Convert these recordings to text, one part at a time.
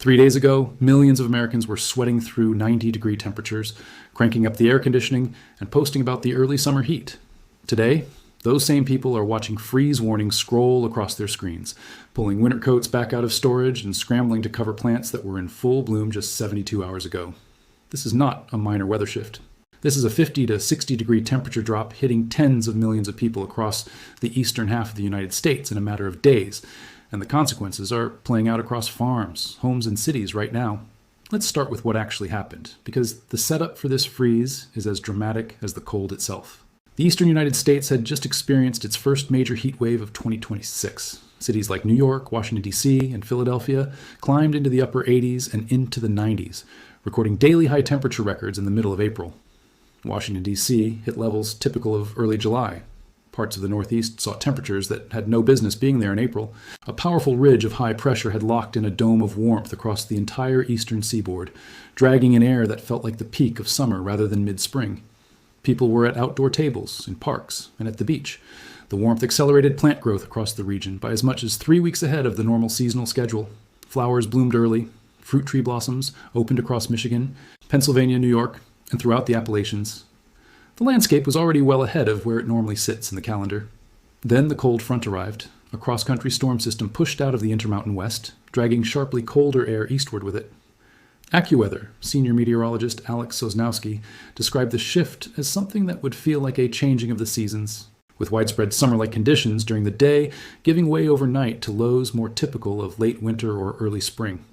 3 days ago, millions of Americans were sweating through 90-degree temperatures, cranking up the air conditioning, and posting about the early summer heat. Today, those same people are watching freeze warnings scroll across their screens, pulling winter coats back out of storage and scrambling to cover plants that were in full bloom just 72 hours ago. This is not a minor weather shift. This is a 50 to 60 degree temperature drop hitting tens of millions of people across the eastern half of the United States in a matter of days, and the consequences are playing out across farms, homes, and cities right now. Let's start with what actually happened, because the setup for this freeze is as dramatic as the cold itself. The eastern United States had just experienced its first major heat wave of 2026. Cities like New York, Washington, D.C., and Philadelphia climbed into the upper 80s and into the 90s, recording daily high temperature records in the middle of April. Washington, D.C. hit levels typical of early July. Parts of the Northeast saw temperatures that had no business being there in April. A powerful ridge of high pressure had locked in a dome of warmth across the entire eastern seaboard, dragging in air that felt like the peak of summer rather than mid-spring. People were at outdoor tables, in parks, and at the beach. The warmth accelerated plant growth across the region by as much as 3 weeks ahead of the normal seasonal schedule. Flowers bloomed early, fruit tree blossoms opened across Michigan, Pennsylvania, New York, and throughout the Appalachians. The landscape was already well ahead of where it normally sits in the calendar. Then the cold front arrived. A cross-country storm system pushed out of the Intermountain West, dragging sharply colder air eastward with it. AccuWeather senior meteorologist Alex Sosnowski described the shift as something that would feel like a changing of the seasons, with widespread summer-like conditions during the day giving way overnight to lows more typical of late winter or early spring.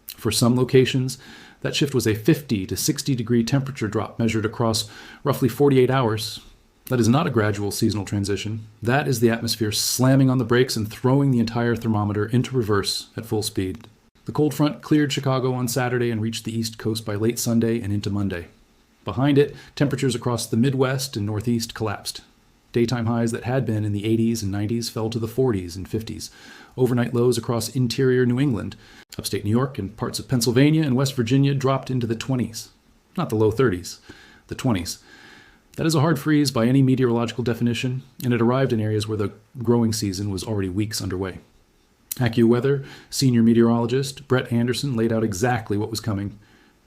For some locations, that shift was a 50 to 60 degree temperature drop measured across roughly 48 hours. That is not a gradual seasonal transition. That is the atmosphere slamming on the brakes and throwing the entire thermometer into reverse at full speed. The cold front cleared Chicago on Saturday and reached the East Coast by late Sunday and into Monday. Behind it, temperatures across the Midwest and Northeast collapsed. Daytime highs that had been in the 80s and 90s fell to the 40s and 50s. Overnight lows across interior New England, upstate New York, and parts of Pennsylvania and West Virginia dropped into the 20s. Not the low 30s, the 20s. That is a hard freeze by any meteorological definition, and it arrived in areas where the growing season was already weeks underway. AccuWeather senior meteorologist Brett Anderson laid out exactly what was coming.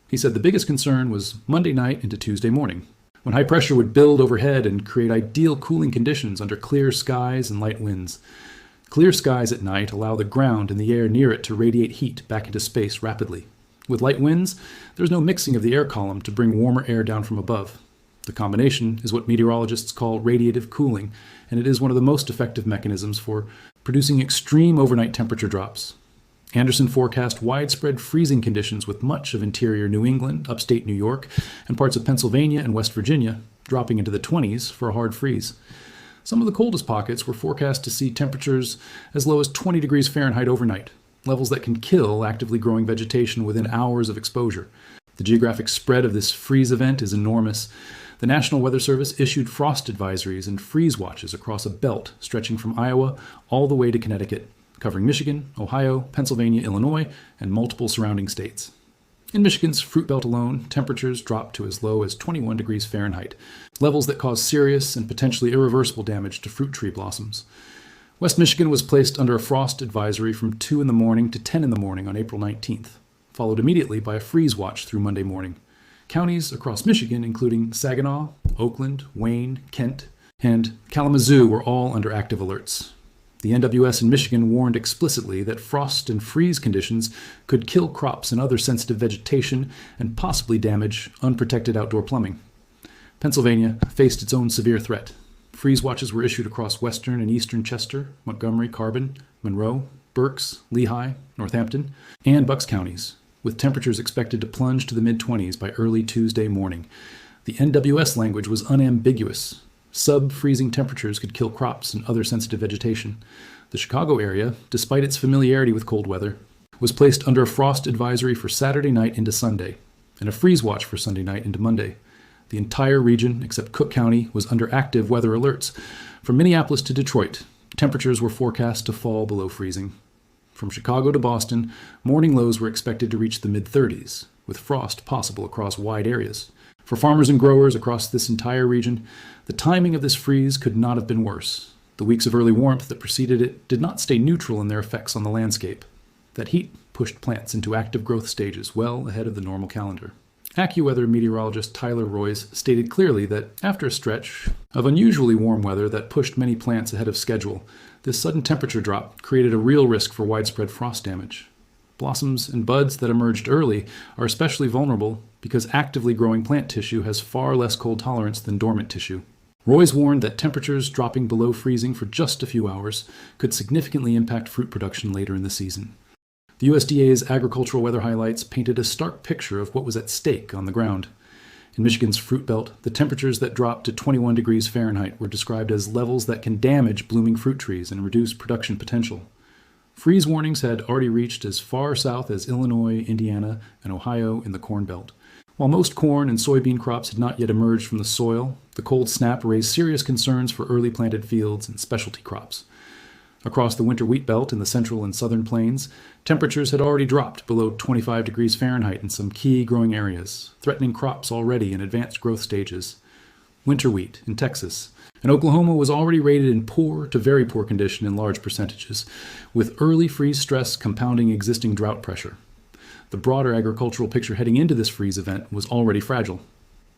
He said the biggest concern was Monday night into Tuesday morning, when high pressure would build overhead and create ideal cooling conditions under clear skies and light winds. Clear skies at night allow the ground and the air near it to radiate heat back into space rapidly. With light winds, there's no mixing of the air column to bring warmer air down from above. The combination is what meteorologists call radiative cooling, and it is one of the most effective mechanisms for producing extreme overnight temperature drops. Anderson forecast widespread freezing conditions with much of interior New England, upstate New York, and parts of Pennsylvania and West Virginia dropping into the 20s for a hard freeze. Some of the coldest pockets were forecast to see temperatures as low as 20 degrees Fahrenheit overnight, levels that can kill actively growing vegetation within hours of exposure. The geographic spread of this freeze event is enormous. The National Weather Service issued frost advisories and freeze watches across a belt stretching from Iowa all the way to Connecticut, covering Michigan, Ohio, Pennsylvania, Illinois, and multiple surrounding states. In Michigan's Fruit Belt alone, temperatures dropped to as low as 21 degrees Fahrenheit, levels that cause serious and potentially irreversible damage to fruit tree blossoms. West Michigan was placed under a frost advisory from 2 in the morning to 10 in the morning on April 19th, followed immediately by a freeze watch through Monday morning. Counties across Michigan, including Saginaw, Oakland, Wayne, Kent, and Kalamazoo, were all under active alerts. The NWS in Michigan warned explicitly that frost and freeze conditions could kill crops and other sensitive vegetation and possibly damage unprotected outdoor plumbing. Pennsylvania faced its own severe threat. Freeze watches were issued across western and eastern Chester, Montgomery, Carbon, Monroe, Berks, Lehigh, Northampton, and Bucks counties, with temperatures expected to plunge to the mid-20s by early Tuesday morning. The NWS language was unambiguous. Sub-freezing temperatures could kill crops and other sensitive vegetation. The Chicago area, despite its familiarity with cold weather, was placed under a frost advisory for Saturday night into Sunday, and a freeze watch for Sunday night into Monday. The entire region, except Cook County, was under active weather alerts. From Minneapolis to Detroit, temperatures were forecast to fall below freezing. From Chicago to Boston, morning lows were expected to reach the mid-30s, with frost possible across wide areas. For farmers and growers across this entire region, the timing of this freeze could not have been worse. The weeks of early warmth that preceded it did not stay neutral in their effects on the landscape. That heat pushed plants into active growth stages well ahead of the normal calendar. AccuWeather meteorologist Tyler Royce stated clearly that after a stretch of unusually warm weather that pushed many plants ahead of schedule, this sudden temperature drop created a real risk for widespread frost damage. Blossoms and buds that emerged early are especially vulnerable because actively growing plant tissue has far less cold tolerance than dormant tissue. Royce warned that temperatures dropping below freezing for just a few hours could significantly impact fruit production later in the season. The USDA's agricultural weather highlights painted a stark picture of what was at stake on the ground. In Michigan's fruit belt, the temperatures that dropped to 21 degrees Fahrenheit were described as levels that can damage blooming fruit trees and reduce production potential. Freeze warnings had already reached as far south as Illinois, Indiana, and Ohio in the Corn Belt. While most corn and soybean crops had not yet emerged from the soil, the cold snap raised serious concerns for early planted fields and specialty crops. Across the winter wheat belt in the central and southern plains, temperatures had already dropped below 25 degrees Fahrenheit in some key growing areas, threatening crops already in advanced growth stages. Winter wheat in Texas and Oklahoma was already rated in poor to very poor condition in large percentages, with early freeze stress compounding existing drought pressure. The broader agricultural picture heading into this freeze event was already fragile.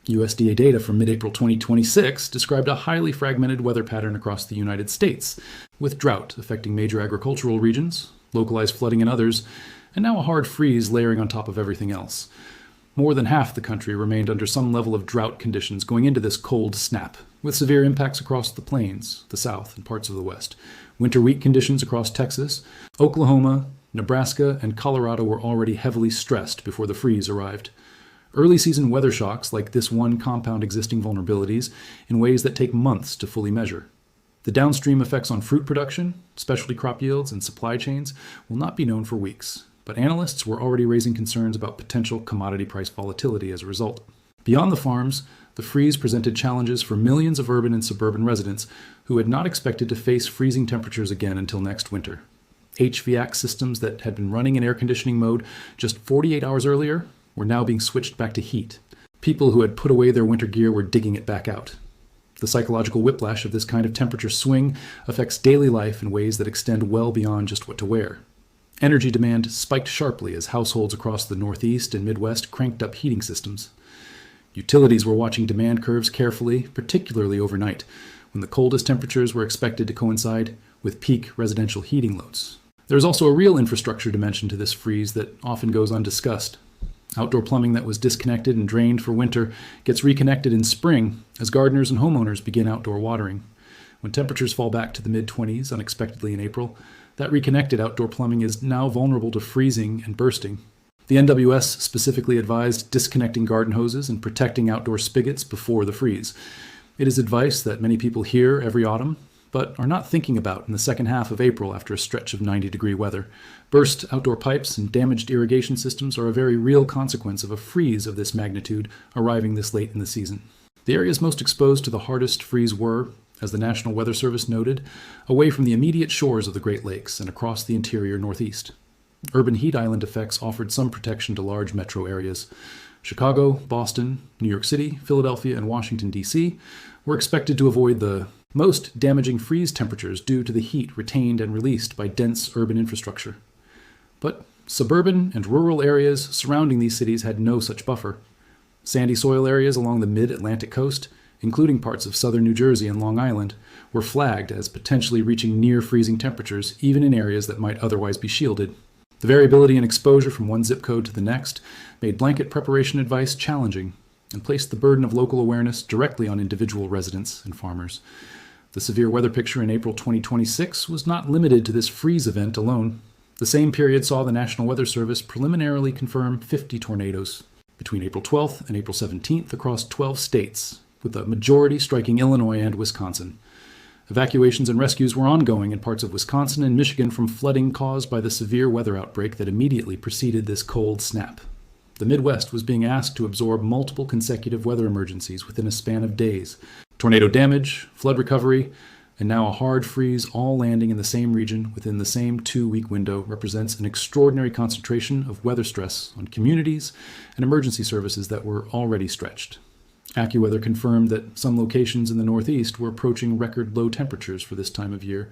USDA data from mid-April 2026 described a highly fragmented weather pattern across the United States, with drought affecting major agricultural regions, localized flooding in others, and now a hard freeze layering on top of everything else. More than half the country remained under some level of drought conditions going into this cold snap, with severe impacts across the plains, the south, and parts of the west. Winter wheat conditions across Texas, Oklahoma, Nebraska, and Colorado were already heavily stressed before the freeze arrived. Early season weather shocks like this one compound existing vulnerabilities in ways that take months to fully measure. The downstream effects on fruit production, specialty crop yields, and supply chains will not be known for weeks, but analysts were already raising concerns about potential commodity price volatility as a result. Beyond the farms, the freeze presented challenges for millions of urban and suburban residents who had not expected to face freezing temperatures again until next winter. HVAC systems that had been running in air conditioning mode just 48 hours earlier were now being switched back to heat. People who had put away their winter gear were digging it back out. The psychological whiplash of this kind of temperature swing affects daily life in ways that extend well beyond just what to wear. Energy demand spiked sharply as households across the Northeast and Midwest cranked up heating systems. Utilities were watching demand curves carefully, particularly overnight, when the coldest temperatures were expected to coincide with peak residential heating loads. There is also a real infrastructure dimension to this freeze that often goes undiscussed. Outdoor plumbing that was disconnected and drained for winter gets reconnected in spring as gardeners and homeowners begin outdoor watering. When temperatures fall back to the mid-20s unexpectedly in April, that reconnected outdoor plumbing is now vulnerable to freezing and bursting. The NWS specifically advised disconnecting garden hoses and protecting outdoor spigots before the freeze. It is advice that many people hear every autumn, but are not thinking about in the second half of April after a stretch of 90-degree weather. Burst outdoor pipes and damaged irrigation systems are a very real consequence of a freeze of this magnitude arriving this late in the season. The areas most exposed to the hardest freeze were, as the National Weather Service noted, away from the immediate shores of the Great Lakes and across the interior Northeast. Urban heat island effects offered some protection to large metro areas. Chicago, Boston, New York City, Philadelphia, and Washington, D.C. were expected to avoid the most damaging freeze temperatures due to the heat retained and released by dense urban infrastructure. But suburban and rural areas surrounding these cities had no such buffer. Sandy soil areas along the mid-Atlantic coast, including parts of southern New Jersey and Long Island, were flagged as potentially reaching near freezing temperatures even in areas that might otherwise be shielded. The variability in exposure from one zip code to the next made blanket preparation advice challenging and placed the burden of local awareness directly on individual residents and farmers. The severe weather picture in April 2026 was not limited to this freeze event alone. The same period saw the National Weather Service preliminarily confirm 50 tornadoes between April 12th and April 17th across 12 states, with the majority striking Illinois and Wisconsin. Evacuations and rescues were ongoing in parts of Wisconsin and Michigan from flooding caused by the severe weather outbreak that immediately preceded this cold snap. The Midwest was being asked to absorb multiple consecutive weather emergencies within a span of days. Tornado damage, flood recovery, and now a hard freeze all landing in the same region within the same 2-week window represents an extraordinary concentration of weather stress on communities and emergency services that were already stretched. AccuWeather confirmed that some locations in the Northeast were approaching record low temperatures for this time of year.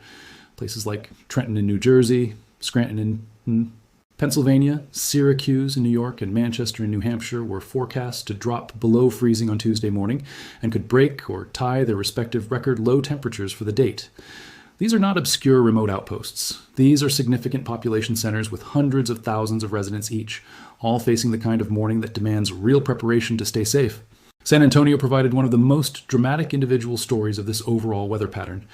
Places like Trenton in New Jersey, Scranton in Pennsylvania, Syracuse in New York, and Manchester in New Hampshire were forecast to drop below freezing on Tuesday morning and could break or tie their respective record low temperatures for the date. These are not obscure remote outposts. These are significant population centers with hundreds of thousands of residents each, all facing the kind of morning that demands real preparation to stay safe. San Antonio provided one of the most dramatic individual stories of this overall weather pattern.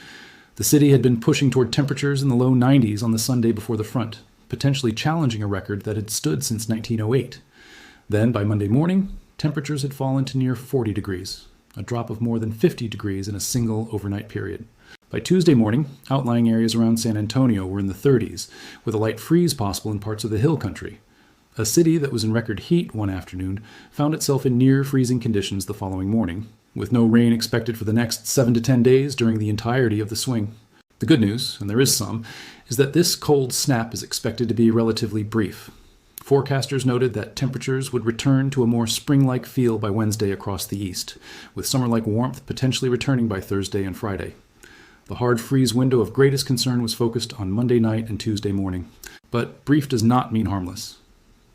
The city had been pushing toward temperatures in the low 90s on the Sunday before the front, potentially challenging a record that had stood since 1908. Then, by Monday morning, temperatures had fallen to near 40 degrees, a drop of more than 50 degrees in a single overnight period. By Tuesday morning, outlying areas around San Antonio were in the 30s, with a light freeze possible in parts of the hill country. A city that was in record heat one afternoon found itself in near freezing conditions the following morning, with no rain expected for the next 7 to 10 days during the entirety of the swing. The good news, and there is some, is that this cold snap is expected to be relatively brief. Forecasters noted that temperatures would return to a more spring-like feel by Wednesday across the east, with summer-like warmth potentially returning by Thursday and Friday. The hard freeze window of greatest concern was focused on Monday night and Tuesday morning. But brief does not mean harmless.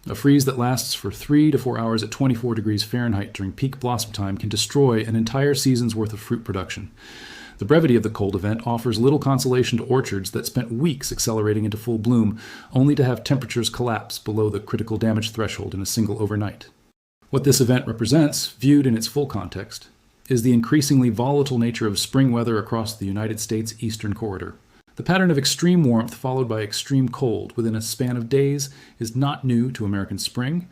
A freeze that lasts for 3 to 4 hours at 24 degrees Fahrenheit during peak blossom time can destroy an entire season's worth of fruit production. The brevity of the cold event offers little consolation to orchards that spent weeks accelerating into full bloom, only to have temperatures collapse below the critical damage threshold in a single overnight. What this event represents, viewed in its full context, is the increasingly volatile nature of spring weather across the United States eastern corridor. The pattern of extreme warmth followed by extreme cold within a span of days is not new to American spring,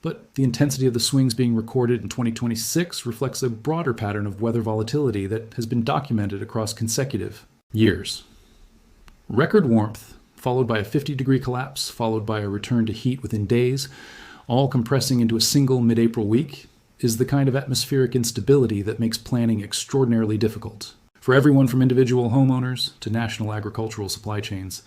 but the intensity of the swings being recorded in 2026 reflects a broader pattern of weather volatility that has been documented across consecutive years. Record warmth, followed by a 50-degree collapse, followed by a return to heat within days, all compressing into a single mid-April week, is the kind of atmospheric instability that makes planning extraordinarily difficult, for everyone from individual homeowners to national agricultural supply chains.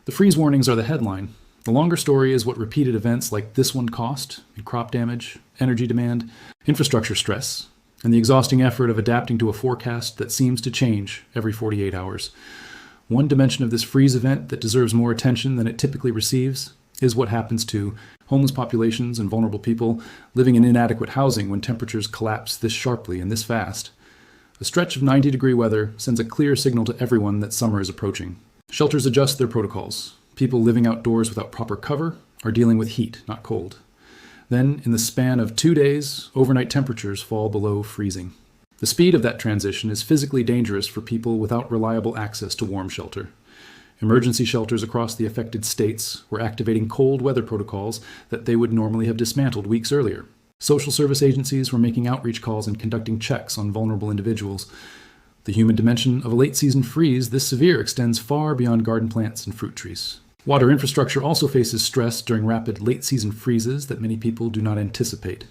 The freeze warnings are the headline. The longer story is what repeated events like this one cost in crop damage, energy demand, infrastructure stress, and the exhausting effort of adapting to a forecast that seems to change every 48 hours. One dimension of this freeze event that deserves more attention than it typically receives is what happens to homeless populations and vulnerable people living in inadequate housing when temperatures collapse this sharply and this fast. A stretch of 90-degree weather sends a clear signal to everyone that summer is approaching. Shelters adjust their protocols. People living outdoors without proper cover are dealing with heat, not cold. Then, in the span of 2 days, overnight temperatures fall below freezing. The speed of that transition is physically dangerous for people without reliable access to warm shelter. Emergency shelters across the affected states were activating cold weather protocols that they would normally have dismantled weeks earlier. Social service agencies were making outreach calls and conducting checks on vulnerable individuals. The human dimension of a late-season freeze this severe extends far beyond garden plants and fruit trees. Water infrastructure also faces stress during rapid late-season freezes that many people do not anticipate.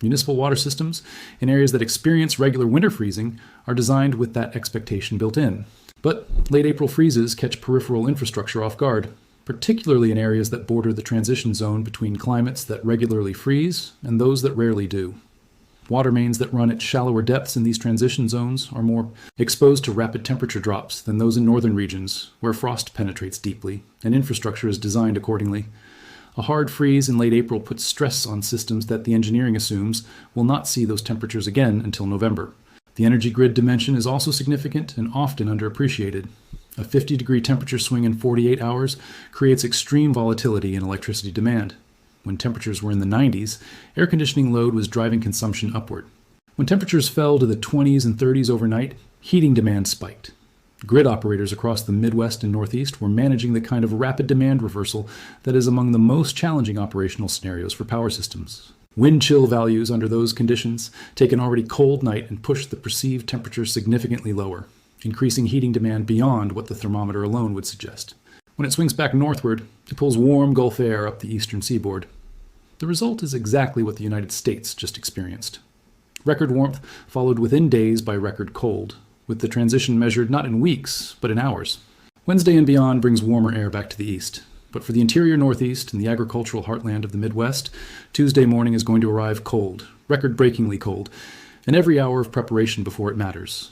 Municipal water systems in areas that experience regular winter freezing are designed with that expectation built in. But late April freezes catch peripheral infrastructure off guard, particularly in areas that border the transition zone between climates that regularly freeze and those that rarely do. Water mains that run at shallower depths in these transition zones are more exposed to rapid temperature drops than those in northern regions, where frost penetrates deeply and infrastructure is designed accordingly. A hard freeze in late April puts stress on systems that the engineering assumes will not see those temperatures again until November. The energy grid dimension is also significant and often underappreciated. A 50-degree temperature swing in 48 hours creates extreme volatility in electricity demand. When temperatures were in the 90s, air conditioning load was driving consumption upward. When temperatures fell to the 20s and 30s overnight, heating demand spiked. Grid operators across the Midwest and Northeast were managing the kind of rapid demand reversal that is among the most challenging operational scenarios for power systems. Wind chill values under those conditions take an already cold night and push the perceived temperature significantly lower, increasing heating demand beyond what the thermometer alone would suggest. When it swings back northward, it pulls warm Gulf air up the eastern seaboard. The result is exactly what the United States just experienced. Record warmth followed within days by record cold, with the transition measured not in weeks, but in hours. Wednesday and beyond brings warmer air back to the east. But for the interior Northeast and the agricultural heartland of the Midwest, Tuesday morning is going to arrive cold, record-breakingly cold, and every hour of preparation before it matters.